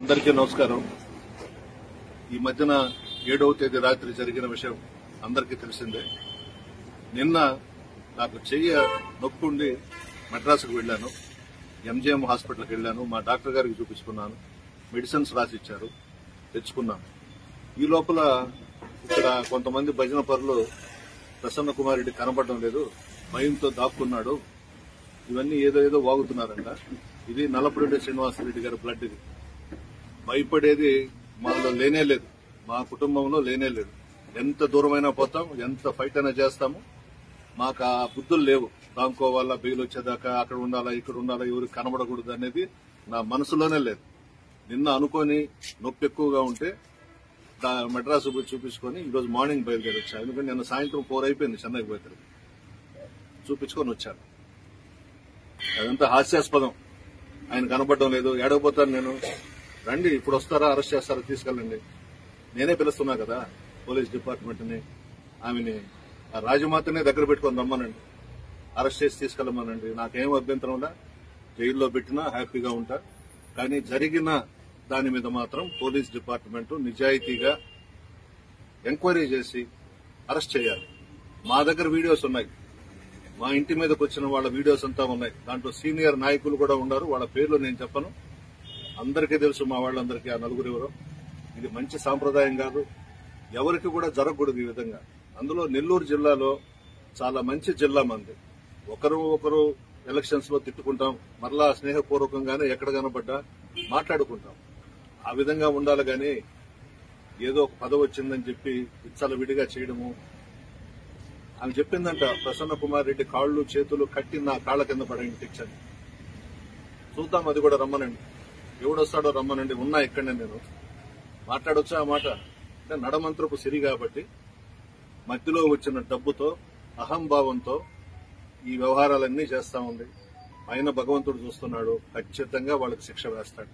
అందరికీ నమస్కారం. ఈ మధ్యన 7వ తేదీ రాత్రి జరిగిన విషయం అందరికీ తెలిసిందే. నిన్న నాకు చెయ్యి నొప్పుండి మద్రాసుకు వెళ్లాను. ఎంజీఎం హాస్పిటల్కి వెళ్లాను. మా డాక్టర్ గారికి చూపించుకున్నాను. మెడిసిన్స్ రాసిచ్చారు, తెచ్చుకున్నాను. ఈ లోపల ఇక్కడ కొంతమంది భజన పరులు ప్రసన్న కుమార్ రెడ్డి కనబడడం లేదు, భయంతో దాక్కున్నాడు, ఇవన్నీ ఏదో వాగుతున్నారంట. ఇది నల్లపురెడ్డి శ్రీనివాసరెడ్డి గారి బ్లడ్. ఇది భయపడేది మాలో లేనే లేదు, మా కుటుంబంలో లేనే లేదు. ఎంత దూరమైనా పోతాం, ఎంత ఫైట్ అయినా చేస్తాము. మాకు ఆ బుద్ధులు లేవు. దాంకోవాలా, బెయిల్ వచ్చేదాకా అక్కడ ఉండాలా, ఇక్కడ ఉండాలా, ఎవరికి కనబడకూడదు అనేది నా మనసులోనే లేదు. నిన్న అనుకోని నొప్పి ఎక్కువగా ఉంటే మెడ్రాస్ పోయి చూపించుకొని ఈరోజు మార్నింగ్ బయలుదేరి వచ్చాను. ఎందుకంటే నిన్న సాయంత్రం 4 అయిపోయింది చెన్నైకి పోయి చూపించుకొని వచ్చాను. అదంతా హాస్యాస్పదం. ఆయన కనబడడం లేదు, ఏడకపోతాను నేను. రండి, ఇప్పుడు వస్తారా, అరెస్ట్ చేస్తారా, తీసుకెళ్ళండి. నేనే పిలుస్తున్నా కదా పోలీస్ డిపార్ట్మెంట్ని, ఆమెని ఆ రాజమాతనే దగ్గర పెట్టుకొని రమ్మనండి, అరెస్ట్ చేసి తీసుకెళ్ళమనండి. నాకేం అభ్యంతరం ఉందా, జైల్లో పెట్టినా హ్యాపీగా ఉంటా. కానీ జరిగిన దాని మీద మాత్రం పోలీస్ డిపార్ట్మెంట్ నిజాయితీగా ఎంక్వైరీ చేసి అరెస్ట్ చేయాలి. మా దగ్గర వీడియోస్ ఉన్నాయి, మా ఇంటి మీదకి వచ్చిన వాళ్ళ వీడియోస్ అంతా ఉన్నాయి. దాంట్లో సీనియర్ నాయకులు కూడా ఉన్నారు. వాళ్ళ పేర్లు నేను చెప్పను, అందరికీ తెలుసు మా వాళ్ళందరికీ ఆ నలుగురు ఎవరో. ఇది మంచి సాంప్రదాయం కాదు, ఎవరికి కూడా జరగకూడదు ఈ విధంగా. అందులో నెల్లూరు జిల్లాలో చాలా మంచి జిల్లా మంది. ఒకరు ఎలక్షన్స్ లో తిట్టుకుంటాం, మరలా స్నేహపూర్వకంగానే ఎక్కడ కనబడ్డా మాట్లాడుకుంటాం. ఆ విధంగా ఉండాలి గాని ఏదో ఒక పదవి వచ్చిందని చెప్పి విచ్చలవిడిగా చేయడము. ఆమె చెప్పిందంట, ప్రసన్న కుమార్ రెడ్డి కాళ్లు చేతులు కట్టి నా కాళ్ల కింద పడండి తెచ్చని. చూద్దాం, అది కూడా రమ్మనండి, ఎవడొస్తాడో రమ్మనండి. ఉన్నా ఇక్కడనే నేను మాట్లాడొచ్చా ఆ మాట. అంటే నడమంత్రపు సిరి కాబట్టి మధ్యలో వచ్చిన డబ్బుతో అహంభావంతో ఈ వ్యవహారాలన్నీ చేస్తా ఉంది. ఆయన భగవంతుడు చూస్తున్నాడు, ఖచ్చితంగా వాళ్ళకి శిక్ష వేస్తాడు.